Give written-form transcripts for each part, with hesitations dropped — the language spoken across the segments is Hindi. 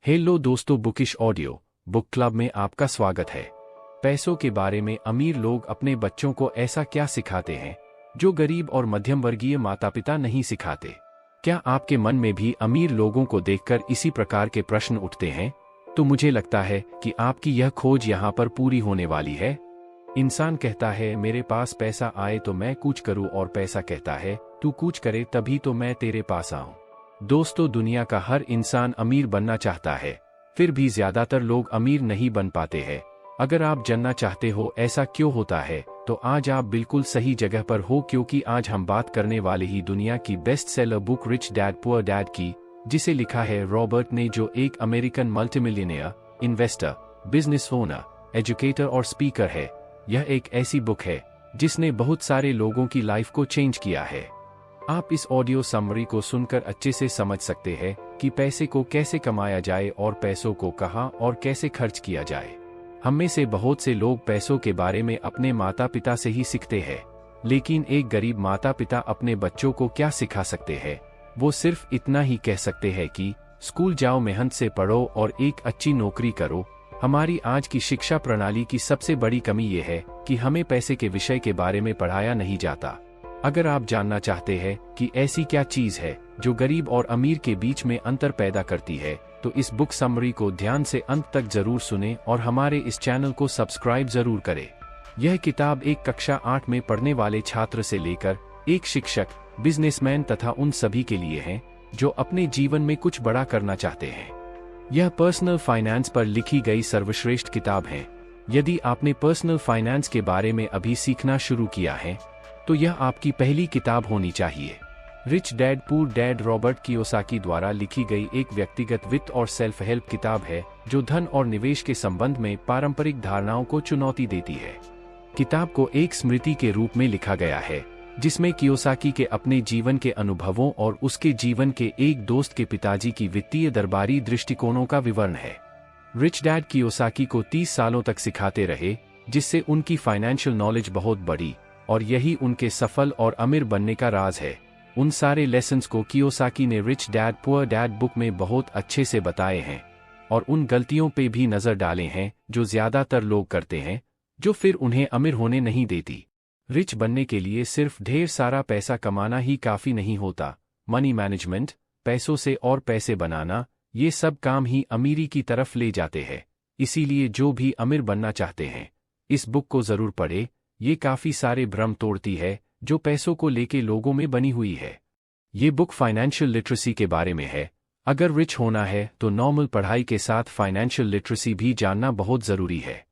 हेलो दोस्तों, बुकिश ऑडियो बुक क्लब में आपका स्वागत है। पैसों के बारे में अमीर लोग अपने बच्चों को ऐसा क्या सिखाते हैं जो गरीब और मध्यम वर्गीय माता पिता नहीं सिखाते? क्या आपके मन में भी अमीर लोगों को देखकर इसी प्रकार के प्रश्न उठते हैं? तो मुझे लगता है कि आपकी यह खोज यहाँ पर पूरी होने वाली है। इंसान कहता है मेरे पास पैसा आए तो मैं कूच करूँ, और पैसा कहता है तू कूच करे तभी तो मैं तेरे पास आऊं। दोस्तों, दुनिया का हर इंसान अमीर बनना चाहता है, फिर भी ज्यादातर लोग अमीर नहीं बन पाते हैं। अगर आप जानना चाहते हो ऐसा क्यों होता है, तो आज आप बिल्कुल सही जगह पर हो, क्योंकि आज हम बात करने वाले ही दुनिया की best seller book rich dad poor dad की, जिसे लिखा है रॉबर्ट ने, जो एक American multimillionaire, investor, business owner, educator और स्पीकर है। यह एक ऐसी बुक है जिसने बहुत सारे लोगों की लाइफ को चेंज किया है। आप इस ऑडियो समरी को सुनकर अच्छे से समझ सकते हैं कि पैसे को कैसे कमाया जाए और पैसों को कहां और कैसे खर्च किया जाए। हम में से बहुत से लोग पैसों के बारे में अपने माता पिता से ही सीखते हैं, लेकिन एक गरीब माता पिता अपने बच्चों को क्या सिखा सकते हैं? वो सिर्फ इतना ही कह सकते हैं कि स्कूल जाओ, मेहनत से पढ़ो और एक अच्छी नौकरी करो। हमारी आज की शिक्षा प्रणाली की सबसे बड़ी कमी ये है कि हमें पैसे के विषय के बारे में पढ़ाया नहीं जाता। अगर आप जानना चाहते हैं कि ऐसी क्या चीज है जो गरीब और अमीर के बीच में अंतर पैदा करती है, तो इस बुक समरी को ध्यान से अंत तक जरूर सुनें और हमारे इस चैनल को सब्सक्राइब जरूर करें। यह किताब एक कक्षा 8 में पढ़ने वाले छात्र से लेकर एक शिक्षक, बिजनेसमैन तथा उन सभी के लिए है जो अपने जीवन में कुछ बड़ा करना चाहते हैं। यह पर्सनल फाइनेंस पर लिखी गई सर्वश्रेष्ठ किताब है। यदि आपने पर्सनल फाइनेंस के बारे में अभी सीखना शुरू किया है, तो यह आपकी पहली किताब होनी चाहिए। Rich dad poor dad Robert Kiyosaki द्वारा लिखी गई एक व्यक्तिगत वित्त और सेल्फ हेल्प किताब है जो धन और निवेश के संबंध में पारंपरिक धारणाओं को चुनौती देती है। किताब को एक स्मृति के रूप में लिखा गया है जिसमें कियोसाकी के अपने जीवन के अनुभवों और उसके जीवन के एक दोस्त के पिताजी की वित्तीय दरबारी दृष्टिकोणों का विवरण है। रिच डैड कियोसाकी को 30 सालों तक सिखाते रहे, जिससे उनकी फाइनेंशियल नॉलेज बहुत बढ़ी, और यही उनके सफल और अमीर बनने का राज है। उन सारे लेसन्स को कियोसाकी ने rich dad poor dad book में बहुत अच्छे से बताए हैं, और उन गलतियों पे भी नजर डाले हैं जो ज्यादातर लोग करते हैं, जो फिर उन्हें अमीर होने नहीं देती। रिच बनने के लिए सिर्फ ढेर सारा पैसा कमाना ही काफी नहीं होता। मनी मैनेजमेंट, पैसों से और पैसे बनाना, ये सब काम ही अमीरी की तरफ ले जाते हैं। इसीलिए जो भी अमीर बनना चाहते हैं, इस बुक को जरूर पढ़े। ये काफी सारे भ्रम तोड़ती है जो पैसों को लेके लोगों में बनी हुई है। ये बुक फाइनेंशियल लिटरेसी के बारे में है। अगर रिच होना है तो नॉर्मल पढ़ाई के साथ फाइनेंशियल लिटरेसी भी जानना बहुत जरूरी है।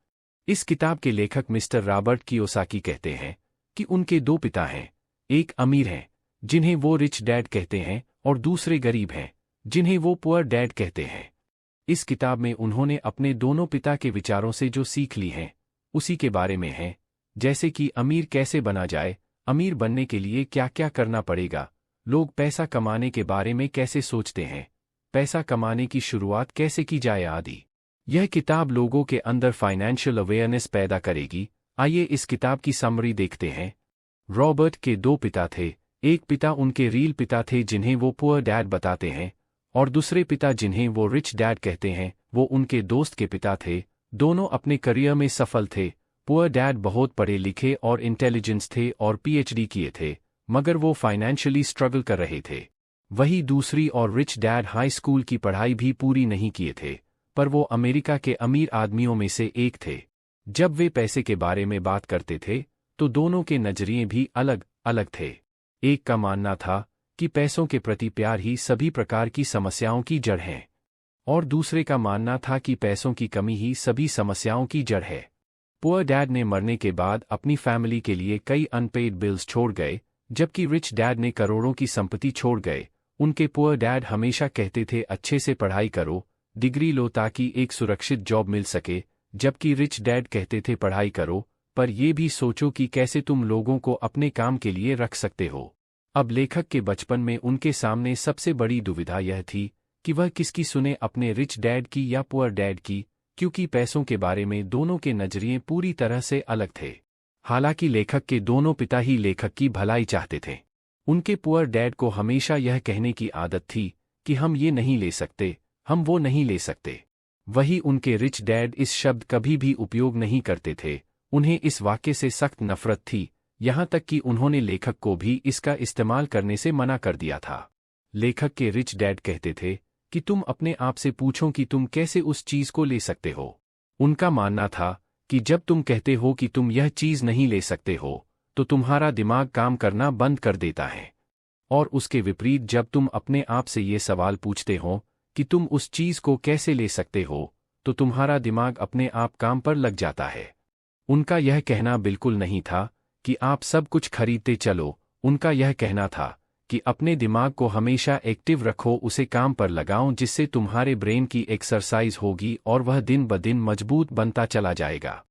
इस किताब के लेखक मिस्टर रॉबर्ट कियोसाकी कहते हैं कि उनके 2 पिता हैं। एक अमीर हैं जिन्हें वो रिच डैड कहते हैं, और दूसरे गरीब हैं जिन्हें वो पुअर डैड कहते हैं। इस किताब में उन्होंने अपने दोनों पिता के विचारों से जो सीख ली हैं उसी के बारे में है, जैसे कि अमीर कैसे बना जाए, अमीर बनने के लिए क्या क्या करना पड़ेगा, लोग पैसा कमाने के बारे में कैसे सोचते हैं, पैसा कमाने की शुरुआत कैसे की जाए आदि। यह किताब लोगों के अंदर फाइनेंशियल अवेयरनेस पैदा करेगी। आइए इस किताब की समरी देखते हैं। रॉबर्ट के 2 पिता थे। एक पिता उनके रियल पिता थे जिन्हें वो पुअर डैड बताते हैं, और दूसरे पिता जिन्हें वो रिच डैड कहते हैं, वो उनके दोस्त के पिता थे। दोनों अपने करियर में सफल थे। पुअर डैड बहुत पढ़े लिखे और इंटेलिजेंस थे और पीएचडी किए थे, मगर वो फाइनेंशियली स्ट्रगल कर रहे थे। वही दूसरी और रिच डैड हाई स्कूल की पढ़ाई भी पूरी नहीं किए थे, पर वो अमेरिका के अमीर आदमियों में से एक थे। जब वे पैसे के बारे में बात करते थे तो दोनों के नजरिए भी अलग अलग थे। एक का मानना था कि पैसों के प्रति प्यार ही सभी प्रकार की समस्याओं की जड़ है, और दूसरे का मानना था कि पैसों की कमी ही सभी समस्याओं की जड़ है। पुअर डैड ने मरने के बाद अपनी फैमिली के लिए कई अनपेड बिल्स छोड़ गए, जबकि रिच डैड ने करोड़ों की संपत्ति छोड़ गए। उनके पुअर डैड हमेशा कहते थे अच्छे से पढ़ाई करो, डिग्री लो ताकि एक सुरक्षित जॉब मिल सके, जबकि रिच डैड कहते थे पढ़ाई करो, पर ये भी सोचो कि कैसे तुम लोगों को अपने काम के लिए रख सकते हो। अब लेखक के बचपन में उनके सामने सबसे बड़ी दुविधा यह थी कि वह किसकी सुने, अपने रिच डैड की या पुअर डैड की, क्योंकि पैसों के बारे में दोनों के नजरिए पूरी तरह से अलग थे। हालांकि लेखक के दोनों पिता ही लेखक की भलाई चाहते थे। उनके पुअर डैड को हमेशा यह कहने की आदत थी कि हम ये नहीं ले सकते, हम वो नहीं ले सकते। वही उनके रिच डैड इस शब्द कभी भी उपयोग नहीं करते थे। उन्हें इस वाक्य से सख्त नफरत थी, यहाँ तक कि उन्होंने लेखक को भी इसका इस्तेमाल करने से मना कर दिया था। लेखक के रिच डैड कहते थे कि तुम अपने आप से पूछो कि तुम कैसे उस चीज को ले सकते हो। उनका मानना था कि जब तुम कहते हो कि तुम यह चीज नहीं ले सकते हो, तो तुम्हारा दिमाग काम करना बंद कर देता है। और उसके विपरीत जब तुम अपने आप से ये सवाल पूछते हो कि तुम उस चीज को कैसे ले सकते हो, तो तुम्हारा दिमाग अपने आप काम पर लग जाता है। उनका यह कहना बिल्कुल नहीं था कि आप सब कुछ खरीदते चलो। उनका यह कहना था कि अपने दिमाग को हमेशा एक्टिव रखो, उसे काम पर लगाओ, जिससे तुम्हारे ब्रेन की एक्सरसाइज होगी और वह दिन ब दिन मजबूत बनता चला जाएगा।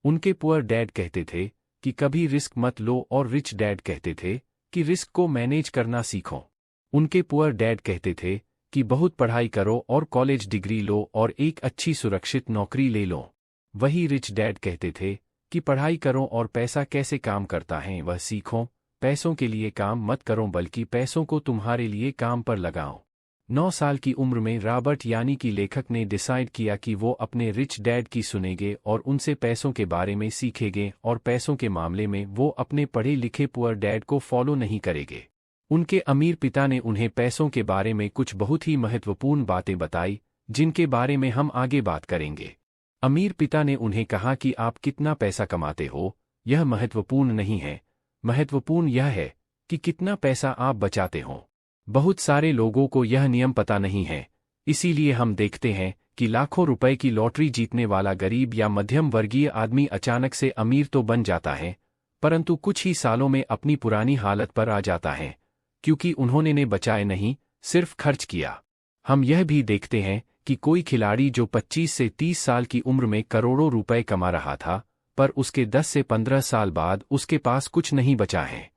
उनके पुअर डैड कहते थे कि कभी रिस्क मत लो और रिच डैड कहते थे कि रिस्क को मैनेज करना सीखो। उनके पुअर डैड कहते थे कि बहुत पढ़ाई करो और कॉलेज डिग्री लो और एक अच्छी सुरक्षित नौकरी ले लो। वही रिच डैड कहते थे कि पढ़ाई करो और पैसा कैसे काम करता है वह सीखो। पैसों के लिए काम मत करो बल्कि पैसों को तुम्हारे लिए काम पर लगाओ। 9 साल की उम्र में रॉबर्ट यानी कि लेखक ने डिसाइड किया कि वो अपने रिच डैड की सुनेंगे और उनसे पैसों के बारे में सीखेंगे, और पैसों के मामले में वो अपने पढ़े लिखे पुअर डैड को फॉलो नहीं करेंगे। उनके अमीर पिता ने उन्हें पैसों के बारे में कुछ बहुत ही महत्वपूर्ण बातें बताई, जिनके बारे में हम आगे बात करेंगे। अमीर पिता ने उन्हें कहा कि आप कितना पैसा कमाते हो यह महत्वपूर्ण नहीं है, महत्वपूर्ण यह है कि कितना पैसा आप बचाते हो। बहुत सारे लोगों को यह नियम पता नहीं है, इसीलिए हम देखते हैं कि लाखों रुपए की लॉटरी जीतने वाला गरीब या मध्यम वर्गीय आदमी अचानक से अमीर तो बन जाता है, परंतु कुछ ही सालों में अपनी पुरानी हालत पर आ जाता है, क्योंकि उन्होंने ने बचाए नहीं, सिर्फ खर्च किया। हम यह भी देखते हैं कि कोई खिलाड़ी जो 25 से 30 साल की उम्र में करोड़ों रुपए कमा रहा था, पर उसके 10 से 15 साल बाद उसके पास कुछ नहीं बचा है।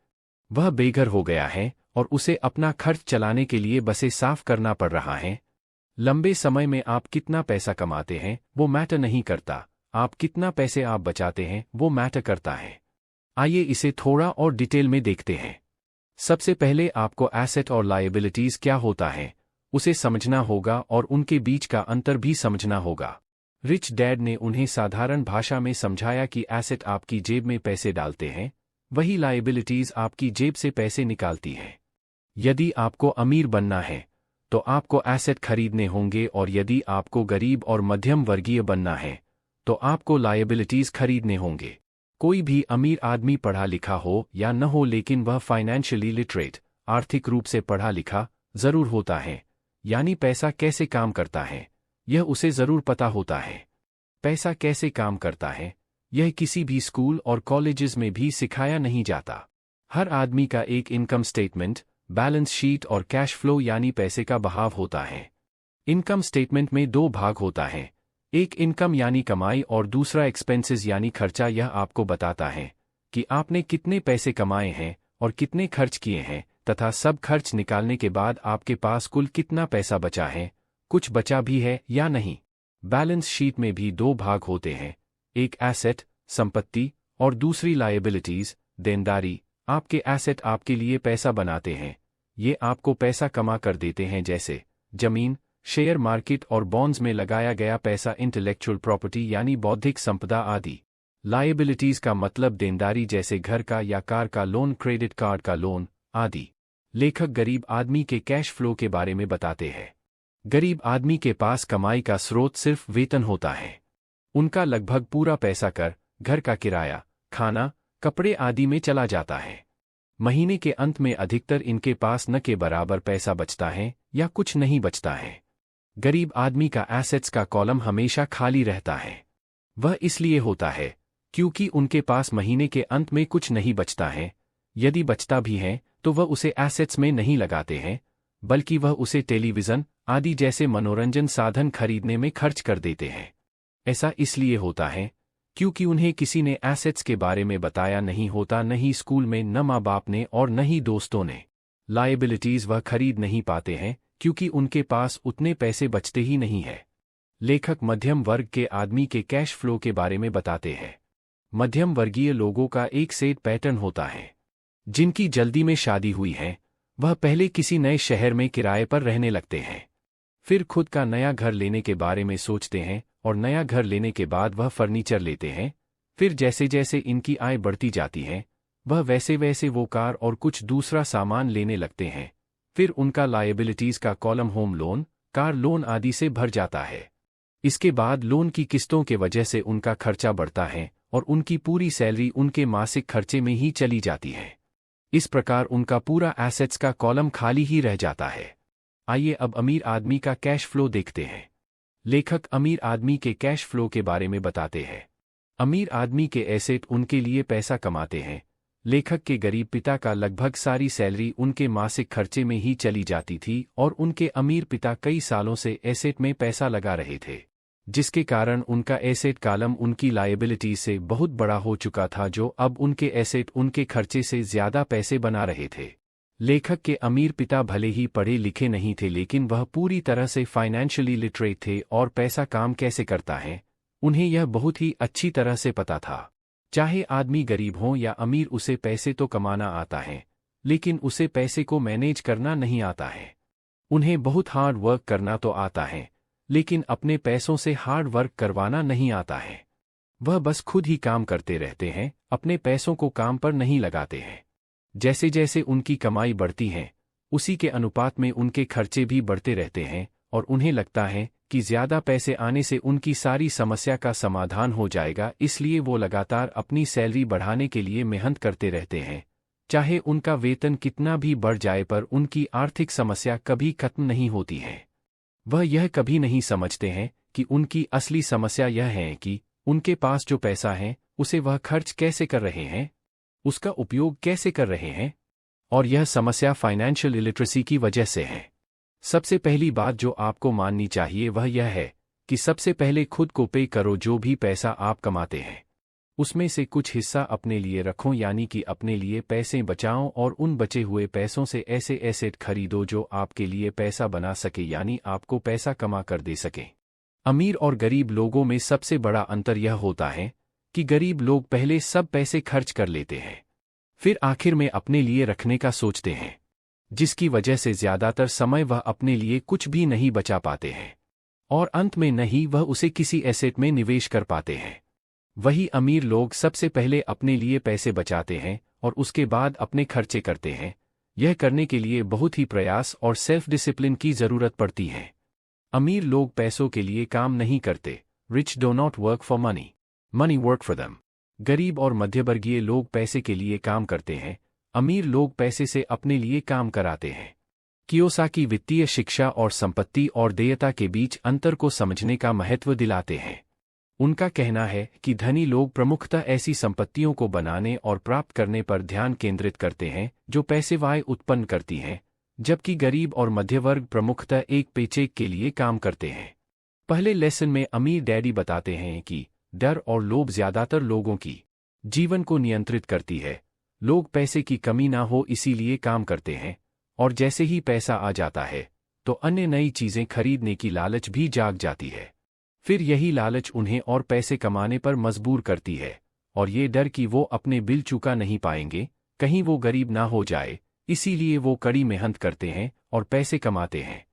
वह बेघर हो गया है और उसे अपना खर्च चलाने के लिए बसें साफ करना पड़ रहा है। लंबे समय में आप कितना पैसा कमाते हैं वो मैटर नहीं करता, आप कितना पैसे आप बचाते हैं वो मैटर करता है। आइए इसे थोड़ा और डिटेल में देखते हैं। सबसे पहले आपको एसेट और लायबिलिटीज क्या होता है उसे समझना होगा और उनके बीच का अंतर भी समझना होगा। रिच डैड ने उन्हें साधारण भाषा में समझाया कि एसेट आपकी जेब में पैसे डालते हैं, वही लायबिलिटीज आपकी जेब से पैसे निकालती हैं। यदि आपको अमीर बनना है तो आपको एसेट खरीदने होंगे, और यदि आपको गरीब और मध्यम वर्गीय बनना है तो आपको लायबिलिटीज खरीदने होंगे। कोई भी अमीर आदमी पढ़ा लिखा हो या न हो, लेकिन वह फाइनेंशियली लिटरेट, आर्थिक रूप से पढ़ा लिखा जरूर होता है, यानी पैसा कैसे काम करता है यह उसे जरूर पता होता है। पैसा कैसे काम करता है यह किसी भी स्कूल और कॉलेजेस में भी सिखाया नहीं जाता। हर आदमी का एक इनकम स्टेटमेंट, बैलेंस शीट और कैश फ्लो यानी पैसे का बहाव होता है। इनकम स्टेटमेंट में 2 भाग होता है, एक इनकम यानी कमाई और दूसरा एक्सपेंसेस यानी खर्चा। यह आपको बताता है कि आपने कितने पैसे कमाए हैं और कितने खर्च किए हैं, तथा सब खर्च निकालने के बाद आपके पास कुल कितना पैसा बचा है, कुछ बचा भी है या नहीं। बैलेंस शीट में भी 2 भाग होते हैं, एक एसेट, संपत्ति, और दूसरी लायबिलिटीज, देनदारी। आपके एसेट आपके लिए पैसा बनाते हैं, ये आपको पैसा कमा कर देते हैं, जैसे जमीन, शेयर मार्केट और बॉन्ड्स में लगाया गया पैसा, इंटेलेक्चुअल प्रॉपर्टी यानी बौद्धिक संपदा आदि। लायबिलिटीज का मतलब देनदारी, जैसे घर का या कार का लोन, क्रेडिट कार्ड का लोन आदि। लेखक गरीब आदमी के कैश फ्लो के बारे में बताते हैं। गरीब आदमी के पास कमाई का स्रोत सिर्फ वेतन होता है। उनका लगभग पूरा पैसा कर, घर का किराया, खाना, कपड़े आदि में चला जाता है। महीने के अंत में अधिकतर इनके पास न के बराबर पैसा बचता है या कुछ नहीं बचता है। गरीब आदमी का एसेट्स का कॉलम हमेशा खाली रहता है। वह इसलिए होता है क्योंकि उनके पास महीने के अंत में कुछ नहीं बचता है। यदि बचता भी है तो वह उसे एसेट्स में नहीं लगाते हैं, बल्कि वह उसे टेलीविज़न आदि जैसे मनोरंजन साधन खरीदने में खर्च कर देते हैं। ऐसा इसलिए होता है क्योंकि उन्हें किसी ने एसेट्स के बारे में बताया नहीं होता, न ही स्कूल में, न माँ बाप ने और न ही दोस्तों ने। लायबिलिटीज वह खरीद नहीं पाते हैं क्योंकि उनके पास उतने पैसे बचते ही नहीं है। लेखक मध्यम वर्ग के आदमी के कैश फ्लो के बारे में बताते हैं। मध्यम वर्गीय लोगों का एक सेट पैटर्न होता है। जिनकी जल्दी में शादी हुई है वह पहले किसी नए शहर में किराए पर रहने लगते हैं। फिर खुद का नया घर लेने के बारे में सोचते हैं और नया घर लेने के बाद वह फर्नीचर लेते हैं। फिर जैसे जैसे इनकी आय बढ़ती जाती है वह वैसे वैसे वो कार और कुछ दूसरा सामान लेने लगते हैं। फिर उनका लायबिलिटीज का column home loan, car loan आदि से भर जाता है। इसके बाद लोन की किस्तों के वजह से उनका खर्चा बढ़ता है और उनकी पूरी सैलरी उनके मासिक खर्चे में ही चली जाती है। इस प्रकार उनका पूरा एसेट्स का कॉलम खाली ही रह जाता है। आइए अब अमीर आदमी का कैश फ्लो देखते हैं। लेखक अमीर आदमी के कैश फ्लो के बारे में बताते हैं। अमीर आदमी के एसेट उनके लिए पैसा कमाते हैं। लेखक के गरीब पिता का लगभग सारी सैलरी उनके मासिक खर्चे में ही चली जाती थी और उनके अमीर पिता कई सालों से एसेट में पैसा लगा रहे थे, जिसके कारण उनका एसेट कॉलम उनकी लायबिलिटी से बहुत बड़ा हो चुका था, जो अब उनके एसेट उनके खर्चे से ज्यादा पैसे बना रहे थे। लेखक के अमीर पिता भले ही पढ़े लिखे नहीं थे, लेकिन वह पूरी तरह से फाइनेंशियली लिटरेट थे और पैसा काम कैसे करता है उन्हें यह बहुत ही अच्छी तरह से पता था। चाहे आदमी गरीब हो या अमीर, उसे पैसे तो कमाना आता है, लेकिन उसे पैसे को मैनेज करना नहीं आता है। उन्हें बहुत हार्ड वर्क करना तो आता है, लेकिन अपने पैसों से हार्ड वर्क करवाना नहीं आता है। वह बस खुद ही काम करते रहते हैं, अपने पैसों को काम पर नहीं लगाते हैं। जैसे जैसे उनकी कमाई बढ़ती है उसी के अनुपात में उनके खर्चे भी बढ़ते रहते हैं और उन्हें लगता है कि ज्यादा पैसे आने से उनकी सारी समस्या का समाधान हो जाएगा, इसलिए वो लगातार अपनी सैलरी बढ़ाने के लिए मेहनत करते रहते हैं। चाहे उनका वेतन कितना भी बढ़ जाए पर उनकी आर्थिक समस्या कभी खत्म नहीं होती है। वह यह कभी नहीं समझते हैं कि उनकी असली समस्या यह है कि उनके पास जो पैसा है उसे वह खर्च कैसे कर रहे हैं, उसका उपयोग कैसे कर रहे हैं, और यह समस्या फाइनेंशियल इलिटरेसी की वजह से है। सबसे पहली बात जो आपको माननी चाहिए वह यह है कि सबसे पहले खुद को पे करो। जो भी पैसा आप कमाते हैं उसमें से कुछ हिस्सा अपने लिए रखो, यानी कि अपने लिए पैसे बचाओ और उन बचे हुए पैसों से ऐसे एसेट खरीदो जो आपके लिए पैसा बना सके, यानी आपको पैसा कमा कर दे सके। अमीर और गरीब लोगों में सबसे बड़ा अंतर यह होता है कि गरीब लोग पहले सब पैसे खर्च कर लेते हैं, फिर आखिर में अपने लिए रखने का सोचते हैं, जिसकी वजह से ज्यादातर समय वह अपने लिए कुछ भी नहीं बचा पाते हैं और अंत में नहीं वह उसे किसी एसेट में निवेश कर पाते हैं। वही अमीर लोग सबसे पहले अपने लिए पैसे बचाते हैं और उसके बाद अपने खर्चे करते हैं। यह करने के लिए बहुत ही प्रयास और सेल्फ डिसिप्लिन की जरूरत पड़ती है। अमीर लोग पैसों के लिए काम नहीं करते। Rich do not work for money, money work for them. गरीब और मध्यवर्गीय लोग पैसे के लिए काम करते हैं, अमीर लोग पैसे से अपने लिए काम कराते हैं। कियोसाकी वित्तीय शिक्षा और संपत्ति और देयता के बीच अंतर को समझने का महत्व दिलाते हैं। उनका कहना है कि धनी लोग प्रमुखतः ऐसी संपत्तियों को बनाने और प्राप्त करने पर ध्यान केंद्रित करते हैं जो पैसे वाय उत्पन्न करती हैं, जबकि गरीब और मध्यवर्ग प्रमुखतः एक पेचेक के लिए काम करते हैं। पहले लेसन में अमीर डैडी बताते हैं कि डर और लोभ ज्यादातर लोगों की जीवन को नियंत्रित करती है। लोग पैसे की कमी ना हो इसीलिए काम करते हैं और जैसे ही पैसा आ जाता है तो अन्य नई चीजें खरीदने की लालच भी जाग जाती है। फिर यही लालच उन्हें और पैसे कमाने पर मजबूर करती है और ये डर कि वो अपने बिल चुका नहीं पाएंगे, कहीं वो गरीब ना हो जाए, इसीलिए वो कड़ी मेहनत करते हैं और पैसे कमाते हैं।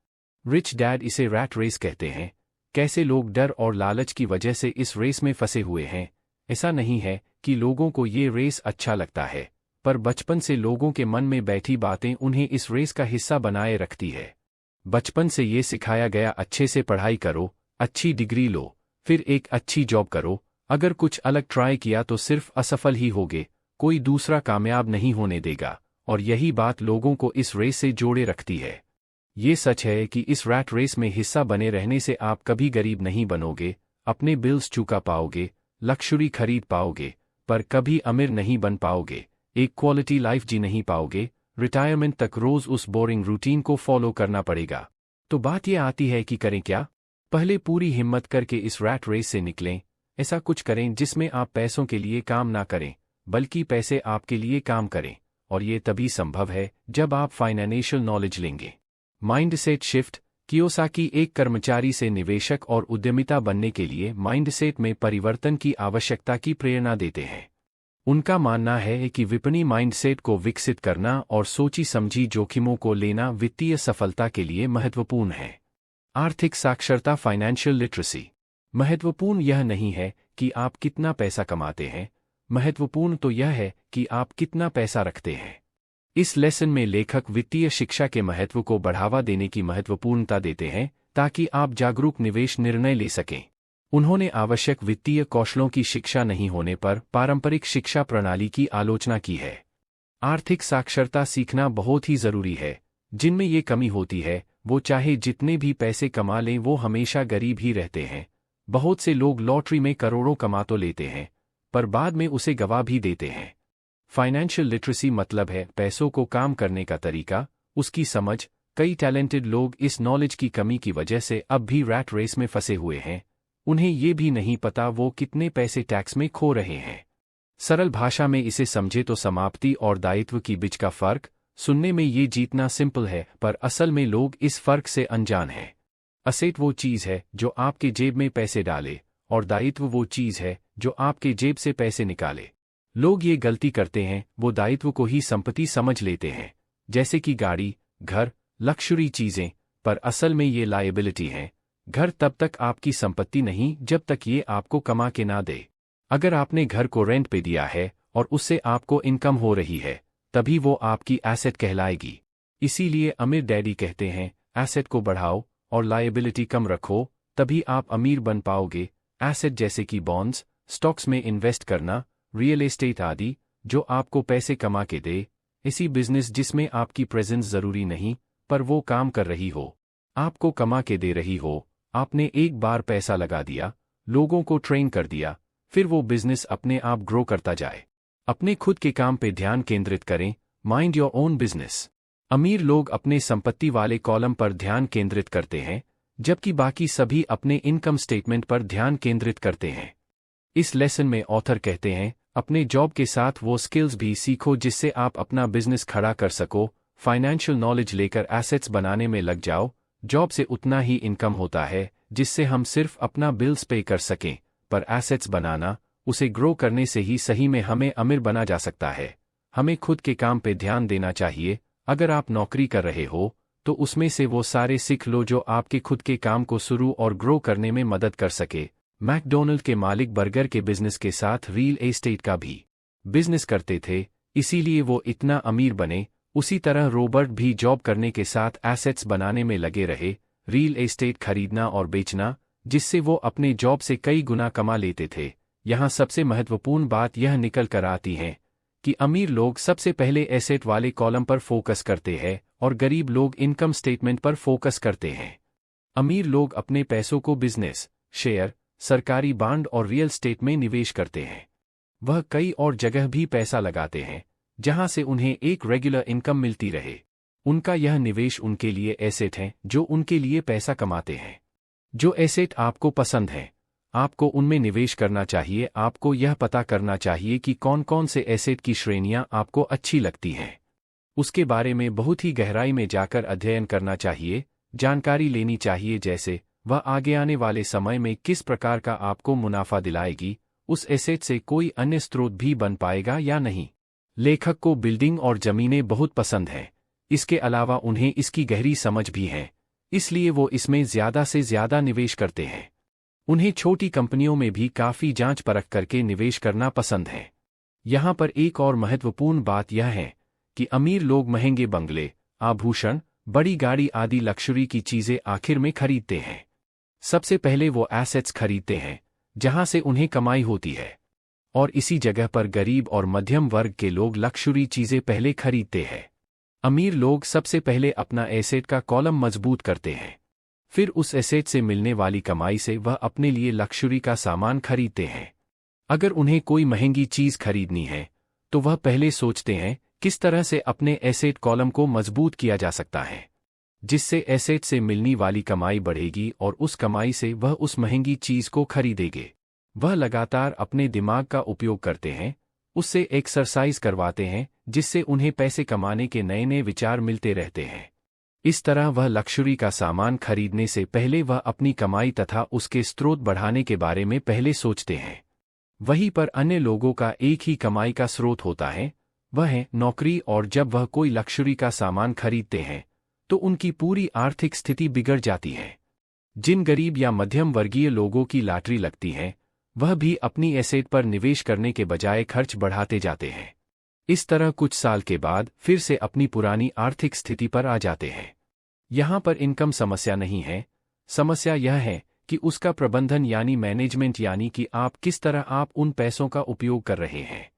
रिच डैड इसे रैट रेस कहते हैं। कैसे लोग डर और लालच की वजह से इस रेस में फंसे हुए हैं। ऐसा नहीं है कि लोगों को ये रेस अच्छा लगता है, पर बचपन से लोगों के मन में बैठी बातें उन्हें इस रेस का हिस्सा बनाए रखती है। बचपन से ये सिखाया गया अच्छे से पढ़ाई करो, अच्छी डिग्री लो, फिर एक अच्छी जॉब करो, अगर कुछ अलग ट्राई किया तो सिर्फ असफल ही होगे, कोई दूसरा कामयाब नहीं होने देगा, और यही बात लोगों को इस रेस से जोड़े रखती है। ये सच है कि इस रैट रेस में हिस्सा बने रहने से आप कभी गरीब नहीं बनोगे, अपने बिल्स चुका पाओगे, लक्ष्युरी खरीद पाओगे, पर कभी अमीर नहीं बन पाओगे, एक क्वालिटी लाइफ जी नहीं पाओगे। रिटायरमेंट तक रोज उस बोरिंग रूटीन को फॉलो करना पड़ेगा। तो बात यह आती है कि करें क्या? पहले पूरी हिम्मत करके इस रैट रेस से निकलें। ऐसा कुछ करें जिसमें आप पैसों के लिए काम ना करें, बल्कि पैसे आपके लिए काम करें, और ये तभी संभव है जब आप फाइनेंशियल नॉलेज लेंगे। Mindset shift. कियोसाकी एक कर्मचारी से निवेशक और उद्यमिता बनने के लिए माइंडसेट में परिवर्तन की आवश्यकता की प्रेरणा देते हैं। उनका मानना है कि विपणी माइंडसेट को विकसित करना और सोची समझी जोखिमों को लेना वित्तीय सफलता के लिए महत्वपूर्ण है। आर्थिक साक्षरता, फाइनेंशियल लिटरेसी। महत्वपूर्ण यह नहीं है कि आप कितना पैसा कमाते हैं, महत्वपूर्ण तो यह है कि आप कितना पैसा रखते हैं। इस लेसन में लेखक वित्तीय शिक्षा के महत्व को बढ़ावा देने की महत्वपूर्णता देते हैं ताकि आप जागरूक निवेश निर्णय ले सकें। उन्होंने आवश्यक वित्तीय कौशलों की शिक्षा नहीं होने पर पारंपरिक शिक्षा प्रणाली की आलोचना की है। आर्थिक साक्षरता सीखना बहुत ही जरूरी है। जिनमें ये कमी होती है वो चाहे जितने भी पैसे कमा लें वो हमेशा गरीब ही रहते हैं। बहुत से लोग लॉटरी में करोड़ों कमा तो लेते हैं पर बाद में उसे गवा भी देते हैं। फाइनेंशियल लिटरेसी मतलब है पैसों को काम करने का तरीका, उसकी समझ। कई टैलेंटेड लोग इस नॉलेज की कमी की वजह से अब भी रैट रेस में फंसे हुए हैं। उन्हें ये भी नहीं पता वो कितने पैसे टैक्स में खो रहे हैं। सरल भाषा में इसे समझे तो समाप्ति और दायित्व की बीच का फर्क। सुनने में ये जीतना सिंपल है पर असल में लोग इस फर्क से अनजान हैं। असेट वो चीज़ है जो आपके जेब में पैसे डाले और दायित्व वो चीज़ है जो आपके जेब से पैसे निकाले। लोग ये गलती करते हैं, वो दायित्व को ही संपत्ति समझ लेते हैं, जैसे कि गाड़ी, घर, लक्ष्यूरी चीजें, पर असल में ये लायबिलिटी हैं। घर तब तक आपकी संपत्ति नहीं जब तक ये आपको कमा के ना दे। अगर आपने घर को रेंट पे दिया है और उससे आपको इनकम हो रही है तभी वो आपकी एसेट कहलाएगी। इसीलिए अमीर डैडी कहते हैं एसेट को बढ़ाओ और लायबिलिटी कम रखो, तभी आप अमीर बन पाओगे। एसेट जैसे कि बॉन्ड्स, स्टॉक्स में इन्वेस्ट करना, रियल एस्टेट आदि, जो आपको पैसे कमा के दे। ऐसी बिजनेस जिसमें आपकी प्रेजेंस जरूरी नहीं पर वो काम कर रही हो, आपको कमा के दे रही हो। आपने एक बार पैसा लगा दिया, लोगों को ट्रेन कर दिया, फिर वो बिजनेस अपने आप ग्रो करता जाए। अपने खुद के काम पे ध्यान केंद्रित करें, माइंड योर ओन बिजनेस। अमीर लोग अपने संपत्ति वाले कॉलम पर ध्यान केंद्रित करते हैं जबकि बाकी सभी अपने इनकम स्टेटमेंट पर ध्यान केंद्रित करते हैं। इस लेसन में ऑथर कहते हैं अपने जॉब के साथ वो स्किल्स भी सीखो जिससे आप अपना बिजनेस खड़ा कर सको। फाइनेंशियल नॉलेज लेकर एसेट्स बनाने में लग जाओ। जॉब से उतना ही इनकम होता है जिससे हम सिर्फ अपना बिल्स पे कर सकें, पर एसेट्स बनाना, उसे ग्रो करने से ही सही में हमें अमीर बना जा सकता है। हमें खुद के काम पे ध्यान देना चाहिए। अगर आप नौकरी कर रहे हो तो उसमें से वो सारे सीख लो जो आपके खुद के काम को शुरू और ग्रो करने में मदद कर सके। मैकडोनल्ड के मालिक बर्गर के बिजनेस के साथ रियल एस्टेट का भी बिजनेस करते थे, इसीलिए वो इतना अमीर बने। उसी तरह रॉबर्ट भी जॉब करने के साथ एसेट्स बनाने में लगे रहे, रियल एस्टेट खरीदना और बेचना, जिससे वो अपने जॉब से कई गुना कमा लेते थे। यहाँ सबसे महत्वपूर्ण बात यह निकल कर आती है कि अमीर लोग सबसे पहले एसेट वाले कॉलम पर फोकस करते हैं और गरीब लोग इनकम स्टेटमेंट पर फोकस करते हैं। अमीर लोग अपने पैसों को बिजनेस, शेयर, सरकारी बांड और रियल स्टेट में निवेश करते हैं। वह कई और जगह भी पैसा लगाते हैं जहां से उन्हें एक रेगुलर इनकम मिलती रहे। उनका यह निवेश उनके लिए एसेट हैं जो उनके लिए पैसा कमाते हैं। जो एसेट आपको पसंद हैं, आपको उनमें निवेश करना चाहिए। आपको यह पता करना चाहिए कि कौन कौन से एसेट की श्रेणियां आपको अच्छी लगती हैं। उसके बारे में बहुत ही गहराई में जाकर अध्ययन करना चाहिए, जानकारी लेनी चाहिए, जैसे वह आगे आने वाले समय में किस प्रकार का आपको मुनाफा दिलाएगी, उस एसेट से कोई अन्य स्रोत भी बन पाएगा या नहीं। लेखक को बिल्डिंग और जमीनें बहुत पसंद हैं, इसके अलावा उन्हें इसकी गहरी समझ भी है, इसलिए वो इसमें ज्यादा से ज्यादा निवेश करते हैं। उन्हें छोटी कंपनियों में भी काफी जांच परख करके निवेश करना पसंद है। यहाँ पर एक और महत्वपूर्ण बात यह है कि अमीर लोग महंगे बंगले, आभूषण, बड़ी गाड़ी आदि लक्ष्यूरी की चीजें आखिर में खरीदते हैं। सबसे पहले वो एसेट्स खरीदते हैं जहां से उन्हें कमाई होती है, और इसी जगह पर गरीब और मध्यम वर्ग के लोग लक्ष्यूरी चीजें पहले खरीदते हैं। अमीर लोग सबसे पहले अपना एसेट का कॉलम मजबूत करते हैं, फिर उस एसेट से मिलने वाली कमाई से वह अपने लिए लक्ष्यूरी का सामान खरीदते हैं। अगर उन्हें कोई महंगी चीज खरीदनी है तो वह पहले सोचते हैं किस तरह से अपने एसेट कॉलम को मजबूत किया जा सकता है, जिससे एसेट से मिलने वाली कमाई बढ़ेगी और उस कमाई से वह उस महंगी चीज को खरीदेंगे। वह लगातार अपने दिमाग का उपयोग करते हैं, उससे एक्सरसाइज करवाते हैं, जिससे उन्हें पैसे कमाने के नए नए विचार मिलते रहते हैं। इस तरह वह लक्ष्यूरी का सामान खरीदने से पहले वह अपनी कमाई तथा उसके स्रोत बढ़ाने के बारे में पहले सोचते हैं। वहीं पर अन्य लोगों का एक ही कमाई का स्रोत होता है, वह है नौकरी, और जब वह कोई लक्ष्यूरी का सामान खरीदते हैं तो उनकी पूरी आर्थिक स्थिति बिगड़ जाती है। जिन गरीब या मध्यम वर्गीय लोगों की लॉटरी लगती है, वह भी अपनी एसेट पर निवेश करने के बजाय खर्च बढ़ाते जाते हैं। इस तरह कुछ साल के बाद फिर से अपनी पुरानी आर्थिक स्थिति पर आ जाते हैं। यहाँ पर इनकम समस्या नहीं है, समस्या यह है कि उसका प्रबंधन यानी मैनेजमेंट, यानी कि आप किस तरह आप उन पैसों का उपयोग कर रहे हैं।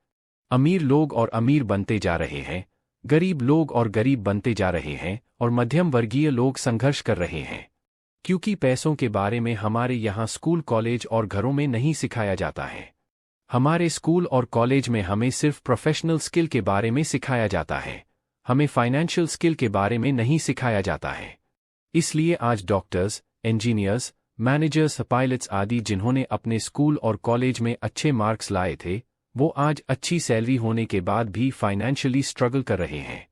अमीर लोग और अमीर बनते जा रहे हैं, गरीब लोग और गरीब बनते जा रहे हैं, और मध्यम वर्गीय लोग संघर्ष कर रहे हैं। क्योंकि पैसों के बारे में हमारे यहाँ स्कूल, कॉलेज और घरों में नहीं सिखाया जाता है। हमारे स्कूल और कॉलेज में हमें सिर्फ प्रोफेशनल स्किल के बारे में सिखाया जाता है, हमें फाइनेंशियल स्किल के बारे में नहीं सिखाया जाता है। इसलिए आज डॉक्टर्स, इंजीनियर्स, मैनेजर्स, पायलट्स आदि जिन्होंने अपने स्कूल और कॉलेज में अच्छे मार्क्स लाए थे, वो आज अच्छी सैलरी होने के बाद भी फाइनेंशियली स्ट्रगल कर रहे हैं।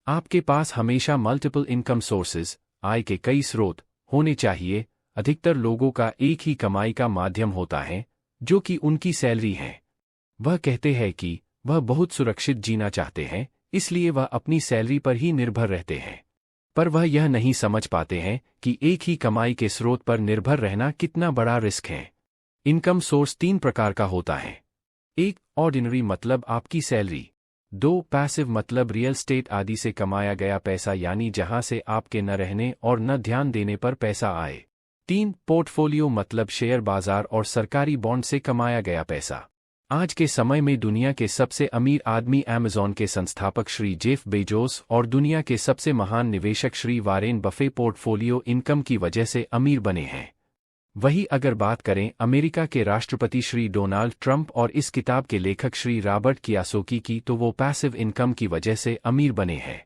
आपके पास हमेशा मल्टीपल इनकम सोर्सेज, आय के कई स्रोत होने चाहिए। अधिकतर लोगों का एक ही कमाई का माध्यम होता है, जो कि उनकी सैलरी है। वह कहते हैं कि वह बहुत सुरक्षित जीना चाहते हैं, इसलिए वह अपनी सैलरी पर ही निर्भर रहते हैं। पर वह यह नहीं समझ पाते हैं कि एक ही कमाई के स्रोत पर निर्भर रहना कितना बड़ा रिस्क है। इनकम सोर्स 3 प्रकार का होता है। 1. ऑर्डिनरी मतलब आपकी सैलरी। 2. पैसिव मतलब रियल स्टेट आदि से कमाया गया पैसा, यानी जहां से आपके न रहने और न ध्यान देने पर पैसा आए। 3. पोर्टफोलियो मतलब शेयर बाजार और सरकारी बॉन्ड से कमाया गया पैसा। आज के समय में दुनिया के सबसे अमीर आदमी अमेज़न के संस्थापक श्री जेफ बेजोस और दुनिया के सबसे महान निवेशक Shri Warren Buffett portfolio income की वजह से अमीर बने हैं। वही अगर बात करें अमेरिका के राष्ट्रपति श्री डोनाल्ड ट्रंप और इस किताब के लेखक श्री रॉबर्ट कियोसाकी की, तो वो पैसिव इनकम की वजह से अमीर बने हैं।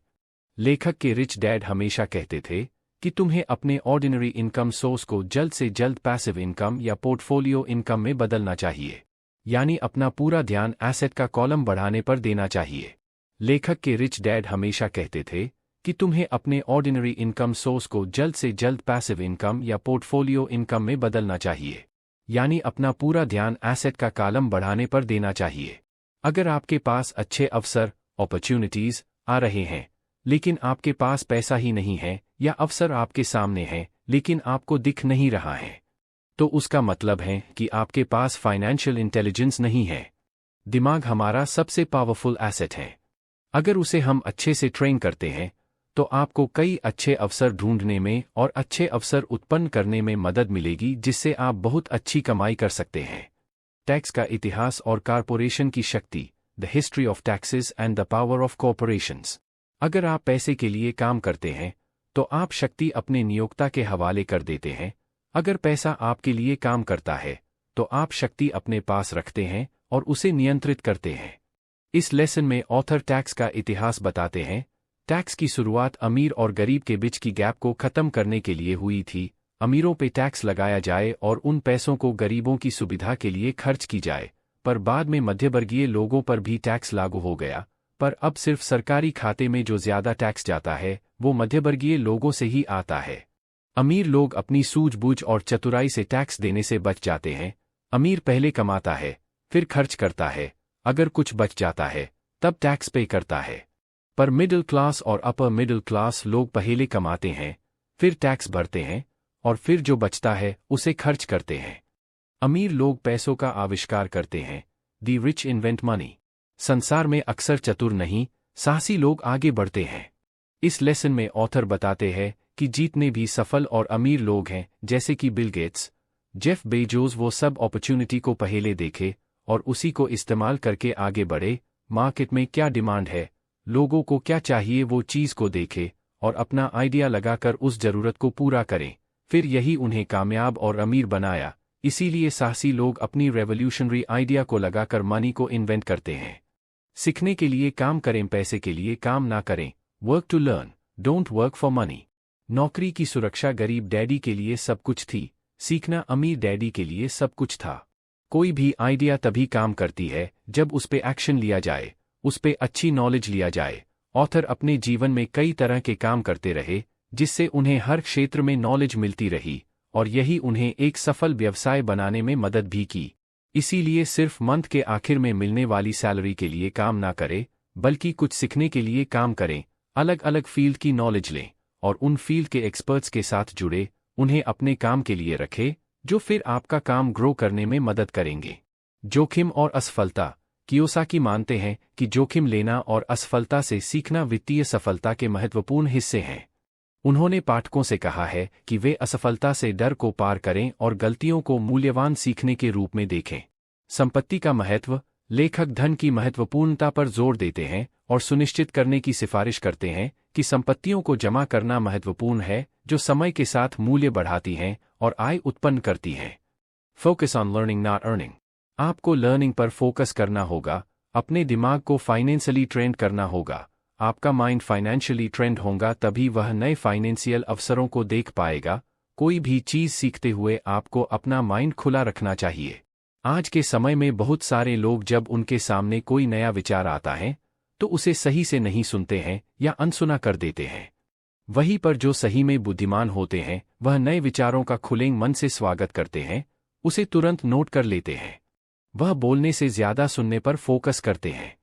लेखक के रिच डैड हमेशा कहते थे कि तुम्हें अपने ऑर्डिनरी इनकम सोर्स को जल्द से जल्द पैसिव इनकम या पोर्टफोलियो इनकम में बदलना चाहिए, यानी अपना पूरा ध्यान एसेट का कॉलम बढ़ाने पर देना चाहिए। लेखक के रिच डैड हमेशा कहते थे कि तुम्हें अपने ऑर्डिनरी इनकम सोर्स को जल्द से जल्द पैसिव इनकम या पोर्टफोलियो इनकम में बदलना चाहिए, यानी अपना पूरा ध्यान एसेट का कॉलम बढ़ाने पर देना चाहिए। अगर आपके पास अच्छे अवसर, अपॉर्चुनिटीज आ रहे हैं, लेकिन आपके पास पैसा ही नहीं है, या अवसर आपके सामने है लेकिन आपको दिख नहीं रहा है, तो उसका मतलब है कि आपके पास फाइनेंशियल इंटेलिजेंस नहीं है। दिमाग हमारा सबसे पावरफुल एसेट है। अगर उसे हम अच्छे से ट्रेन करते हैं, तो आपको कई अच्छे अवसर ढूंढने में और अच्छे अवसर उत्पन्न करने में मदद मिलेगी, जिससे आप बहुत अच्छी कमाई कर सकते हैं। टैक्स का इतिहास और कॉरपोरेशन की शक्ति, the history of taxes and the power of corporations. अगर आप पैसे के लिए काम करते हैं, तो आप शक्ति अपने नियोक्ता के हवाले कर देते हैं। अगर पैसा आपके लिए काम करता है, तो आप शक्ति अपने पास रखते हैं और उसे नियंत्रित करते हैं। इस लेसन में ऑथर टैक्स का इतिहास बताते हैं। टैक्स की शुरुआत अमीर और गरीब के बीच की गैप को खत्म करने के लिए हुई थी। अमीरों पे टैक्स लगाया जाए और उन पैसों को गरीबों की सुविधा के लिए खर्च की जाए, पर बाद में मध्यवर्गीय लोगों पर भी टैक्स लागू हो गया। पर अब सिर्फ सरकारी खाते में जो ज्यादा टैक्स जाता है, वो मध्यवर्गीय लोगों से ही आता है। अमीर लोग अपनी सूझबूझ और चतुराई से टैक्स देने से बच जाते हैं। अमीर पहले कमाता है, फिर खर्च करता है, अगर कुछ बच जाता है तब टैक्स पे करता है। पर मिडिल क्लास और अपर मिडिल क्लास लोग पहले कमाते हैं, फिर टैक्स भरते हैं, और फिर जो बचता है उसे खर्च करते हैं। अमीर लोग पैसों का आविष्कार करते हैं। दी रिच इन्वेंट मनी। संसार में अक्सर चतुर नहीं, साहसी लोग आगे बढ़ते हैं। इस लेसन में ऑथर बताते हैं कि जितने भी सफल और अमीर लोग हैं, जैसे कि बिल गेट्स, जेफ बेजोस, वो सब अपॉर्चुनिटी को पहले देखे और उसी को इस्तेमाल करके आगे बढ़े। मार्केट में क्या डिमांड है, लोगों को क्या चाहिए, वो चीज़ को देखे और अपना आइडिया लगाकर उस जरूरत को पूरा करें। फिर यही उन्हें कामयाब और अमीर बनाया। इसीलिए साहसी लोग अपनी रेवोल्यूशनरी आइडिया को लगाकर मनी को इन्वेंट करते हैं। सीखने के लिए काम करें, पैसे के लिए काम ना करें। Work to learn, don't work for money. नौकरी की सुरक्षा गरीब डैडी के लिए सब कुछ थी, सीखना अमीर डैडी के लिए सब कुछ था। कोई भी आइडिया तभी काम करती है जब उस पे एक्शन लिया जाए, उस पे अच्छी नॉलेज लिया जाए। ऑथर अपने जीवन में कई तरह के काम करते रहे, जिससे उन्हें हर क्षेत्र में नॉलेज मिलती रही, और यही उन्हें एक सफल व्यवसाय बनाने में मदद भी की। इसीलिए सिर्फ मंथ के आखिर में मिलने वाली सैलरी के लिए काम ना करें, बल्कि कुछ सीखने के लिए काम करें। अलग अलग फील्ड की नॉलेज लें और उन फील्ड के एक्सपर्ट्स के साथ जुड़े, उन्हें अपने काम के लिए रखें, जो फिर आपका काम ग्रो करने में मदद करेंगे। जोखिम और असफलता। कियोसाकी मानते हैं कि जोखिम लेना और असफलता से सीखना वित्तीय सफलता के महत्वपूर्ण हिस्से हैं। उन्होंने पाठकों से कहा है कि वे असफलता से डर को पार करें और गलतियों को मूल्यवान सीखने के रूप में देखें। संपत्ति का महत्व। लेखक धन की महत्वपूर्णता पर जोर देते हैं और सुनिश्चित करने की सिफारिश करते हैं कि संपत्तियों को जमा करना महत्वपूर्ण है, जो समय के साथ मूल्य बढ़ाती हैं और आय उत्पन्न करती हैं। Focus on learning not earning. आपको लर्निंग पर फोकस करना होगा, अपने दिमाग को फाइनेंशियली ट्रेंड करना होगा। आपका माइंड फाइनेंशियली ट्रेंड होगा तभी वह नए फाइनेंशियल अवसरों को देख पाएगा। कोई भी चीज़ सीखते हुए आपको अपना माइंड खुला रखना चाहिए। आज के समय में बहुत सारे लोग जब उनके सामने कोई नया विचार आता है तो उसे सही से नहीं सुनते हैं या अनसुना कर देते हैं। वहीं पर जो सही में बुद्धिमान होते हैं वह नए विचारों का खुले मन से स्वागत करते हैं, उसे तुरंत नोट कर लेते हैं। वह बोलने से ज़्यादा सुनने पर फोकस करते हैं।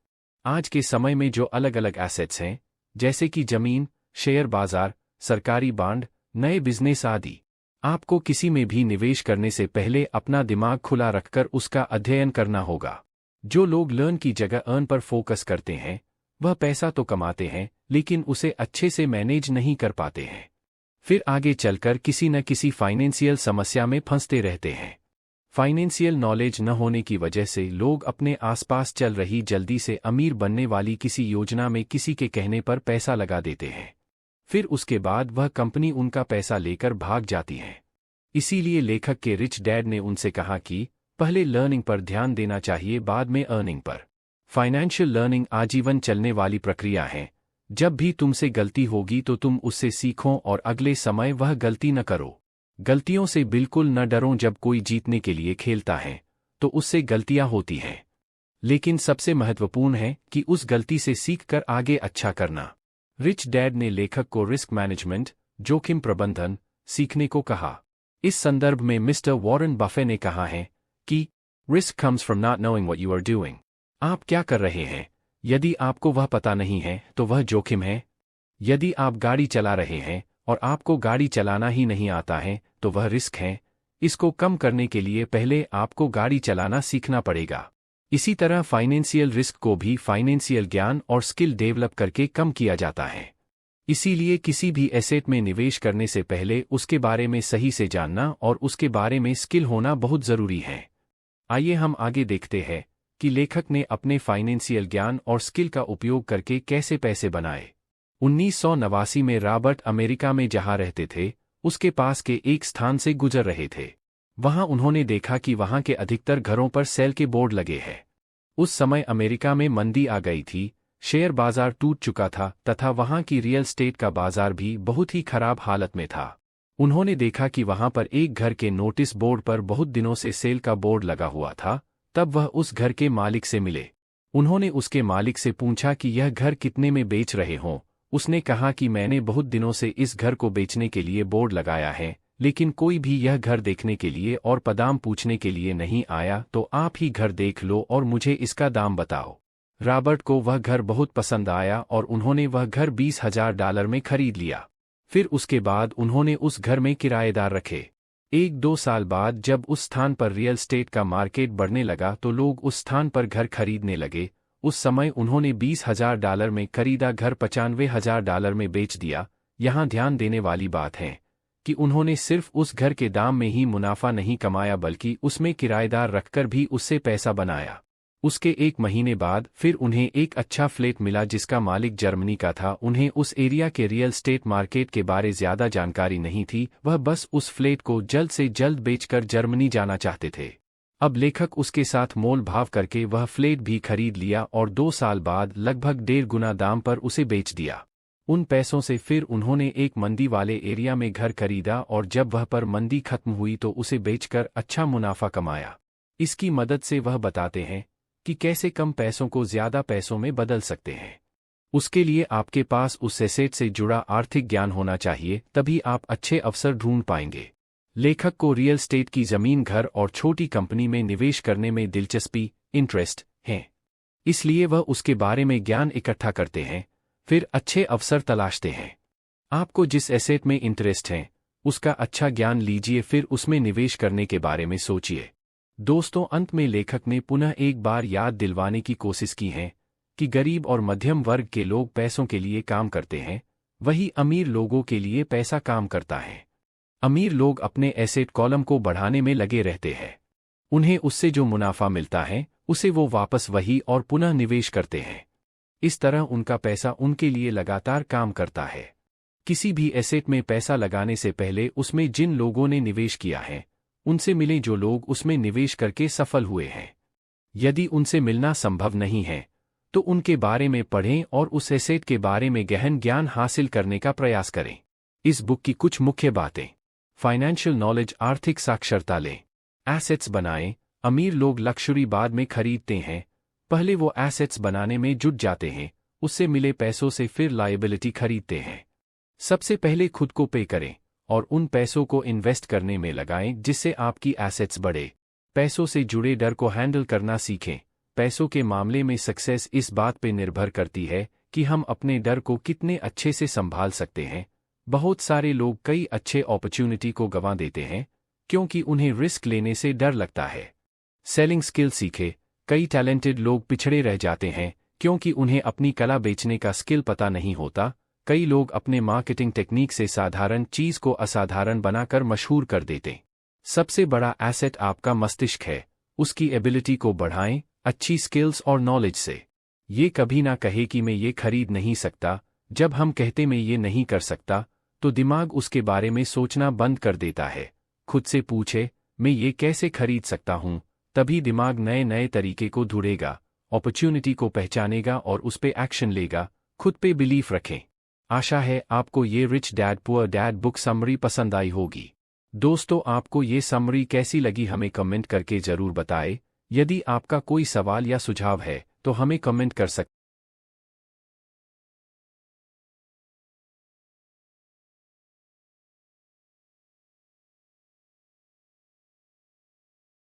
आज के समय में जो अलग अलग एसेट्स हैं, जैसे कि जमीन, शेयर बाजार, सरकारी बॉन्ड, नए बिजनेस आदि, आपको किसी में भी निवेश करने से पहले अपना दिमाग खुला रखकर उसका अध्ययन करना होगा। जो लोग लर्न की जगह अर्न पर फोकस करते हैं वह पैसा तो कमाते हैं लेकिन उसे अच्छे से मैनेज नहीं कर पाते हैं। फिर आगे चलकर किसी न किसी फाइनेंशियल समस्या में फंसते रहते हैं। फाइनेंशियल नॉलेज न होने की वजह से लोग अपने आसपास चल रही जल्दी से अमीर बनने वाली किसी योजना में किसी के कहने पर पैसा लगा देते हैं। फिर उसके बाद वह कंपनी उनका पैसा लेकर भाग जाती है। इसीलिए लेखक के रिच डैड ने उनसे कहा कि पहले लर्निंग पर ध्यान देना चाहिए, बाद में अर्निंग पर। फाइनेंशियल लर्निंग आजीवन चलने वाली प्रक्रिया है। जब भी तुमसे गलती होगी तो तुम उससे सीखो और अगले समय वह गलती न करो। गलतियों से बिल्कुल न डरो। जब कोई जीतने के लिए खेलता है तो उससे गलतियां होती हैं, लेकिन सबसे महत्वपूर्ण है कि उस गलती से सीखकर आगे अच्छा करना। रिच डैड ने लेखक को रिस्क मैनेजमेंट, जोखिम प्रबंधन सीखने को कहा। इस संदर्भ में मिस्टर वॉरेन बफे ने कहा है कि risk comes from not knowing what you are doing. आप क्या कर रहे हैं, यदि आपको वह पता नहीं है तो वह जोखिम है। यदि आप गाड़ी चला रहे हैं और आपको गाड़ी चलाना ही नहीं आता है तो वह रिस्क है। इसको कम करने के लिए पहले आपको गाड़ी चलाना सीखना पड़ेगा। इसी तरह फाइनेंशियल रिस्क को भी फाइनेंशियल ज्ञान और स्किल डेवलप करके कम किया जाता है। इसीलिए किसी भी एसेट में निवेश करने से पहले उसके बारे में सही से जानना और उसके बारे में स्किल होना बहुत ज़रूरी है। आइए हम आगे देखते हैं कि लेखक ने अपने फाइनेंशियल ज्ञान और स्किल का उपयोग करके कैसे पैसे बनाए। 1989 में रॉबर्ट अमेरिका में जहाँ रहते थे उसके पास के एक स्थान से गुजर रहे थे। वहाँ उन्होंने देखा कि वहाँ के अधिकतर घरों पर सेल के बोर्ड लगे हैं। उस समय अमेरिका में मंदी आ गई थी, शेयर बाजार टूट चुका था तथा वहाँ की रियल स्टेट का बाजार भी बहुत ही खराब हालत में था। उन्होंने देखा कि वहाँ पर एक घर के नोटिस बोर्ड पर बहुत दिनों से सेल का बोर्ड लगा हुआ था। तब वह उस घर के मालिक से मिले। उन्होंने उसके मालिक से पूछा कि यह घर कितने में बेच रहे हों। उसने कहा कि मैंने बहुत दिनों से इस घर को बेचने के लिए बोर्ड लगाया है, लेकिन कोई भी यह घर देखने के लिए और दाम पूछने के लिए नहीं आया, तो आप ही घर देख लो और मुझे इसका दाम बताओ। रॉबर्ट को वह घर बहुत पसंद आया और उन्होंने वह घर $20,000 में खरीद लिया। फिर उसके बाद उन्होंने उस घर में किराएदार रखे। 1-2 साल बाद जब उस स्थान पर रियल स्टेट का मार्केट बढ़ने लगा तो लोग उस स्थान पर घर खरीदने लगे। उस समय उन्होंने $20,000 में खरीदा घर $95,000 में बेच दिया। यहाँ ध्यान देने वाली बात है कि उन्होंने सिर्फ उस घर के दाम में ही मुनाफा नहीं कमाया बल्कि उसमें किराएदार रखकर भी उससे पैसा बनाया। उसके 1 महीने बाद फिर उन्हें एक अच्छा फ्लैट मिला जिसका मालिक जर्मनी का था। उन्हें उस एरिया के रियल स्टेट मार्केट के बारे ज़्यादा जानकारी नहीं थी, वह बस उस फ्लैट को जल्द से जल्द बेचकर जर्मनी जाना चाहते थे। अब लेखक उसके साथ मोल भाव करके वह फ्लैट भी खरीद लिया और 2 साल बाद लगभग 1.5 गुना दाम पर उसे बेच दिया। उन पैसों से फिर उन्होंने एक मंदी वाले एरिया में घर खरीदा और जब वह पर मंदी खत्म हुई तो उसे बेचकर अच्छा मुनाफा कमाया। इसकी मदद से वह बताते हैं कि कैसे कम पैसों को ज़्यादा पैसों में बदल सकते हैं। उसके लिए आपके पास उस एसेट से जुड़ा आर्थिक ज्ञान होना चाहिए, तभी आप अच्छे अवसर ढूंढ पाएंगे। लेखक को रियल स्टेट की ज़मीन, घर और छोटी कंपनी में निवेश करने में दिलचस्पी, इंटरेस्ट है। इसलिए वह उसके बारे में ज्ञान इकट्ठा करते हैं, फिर अच्छे अवसर तलाशते हैं। आपको जिस एसेट में इंटरेस्ट है उसका अच्छा ज्ञान लीजिए, फिर उसमें निवेश करने के बारे में सोचिए। दोस्तों, अंत में लेखक ने पुनः एक बार याद दिलवाने की कोशिश की है कि गरीब और मध्यम वर्ग के लोग पैसों के लिए काम करते हैं, वही अमीर लोगों के लिए पैसा काम करता है। अमीर लोग अपने एसेट कॉलम को बढ़ाने में लगे रहते हैं। उन्हें उससे जो मुनाफा मिलता है उसे वो वापस वही और पुनः निवेश करते हैं। इस तरह उनका पैसा उनके लिए लगातार काम करता है। किसी भी एसेट में पैसा लगाने से पहले उसमें जिन लोगों ने निवेश किया है उनसे मिलें, जो लोग उसमें निवेश करके सफल हुए हैं। यदि उनसे मिलना संभव नहीं है तो उनके बारे में पढ़ें और उस एसेट के बारे में गहन ज्ञान हासिल करने का प्रयास करें। इस बुक की कुछ मुख्य बातें। फाइनेंशियल नॉलेज, आर्थिक साक्षरता लें। एसेट्स बनाएं। अमीर लोग लक्जरी बाद में खरीदते हैं, पहले वो एसेट्स बनाने में जुट जाते हैं, उससे मिले पैसों से फिर लायबिलिटी खरीदते हैं। सबसे पहले खुद को पे करें और उन पैसों को इन्वेस्ट करने में लगाएं जिससे आपकी एसेट्स बढ़े। पैसों से जुड़े डर को हैंडल करना सीखें। पैसों के मामले में सक्सेस इस बात पे निर्भर करती है कि हम अपने डर को कितने अच्छे से संभाल सकते हैं। बहुत सारे लोग कई अच्छे अपॉर्चुनिटी को गंवा देते हैं क्योंकि उन्हें रिस्क लेने से डर लगता है। सेलिंग स्किल सीखे। कई टैलेंटेड लोग पिछड़े रह जाते हैं क्योंकि उन्हें अपनी कला बेचने का स्किल पता नहीं होता। कई लोग अपने मार्केटिंग टेक्निक से साधारण चीज को असाधारण बनाकर मशहूर कर देते। सबसे बड़ा एसेट आपका मस्तिष्क है, उसकी एबिलिटी को बढ़ाएं अच्छी स्किल्स और नॉलेज से। ये कभी ना कहे कि मैं ये खरीद नहीं सकता। जब हम कहते मैं ये नहीं कर सकता तो दिमाग उसके बारे में सोचना बंद कर देता है। खुद से पूछे, मैं ये कैसे खरीद सकता हूँ? तभी दिमाग नए नए तरीके को ढूंढेगा, अपॉर्चुनिटी को पहचानेगा और उस पे एक्शन लेगा। खुद पे बिलीफ रखें। आशा है आपको ये rich dad poor dad book summary पसंद आई होगी। दोस्तों, आपको ये समरी कैसी लगी हमें कमेंट करके जरूर बताएं। यदि आपका कोई सवाल या सुझाव है तो हमें कमेंट कर सकते हैं।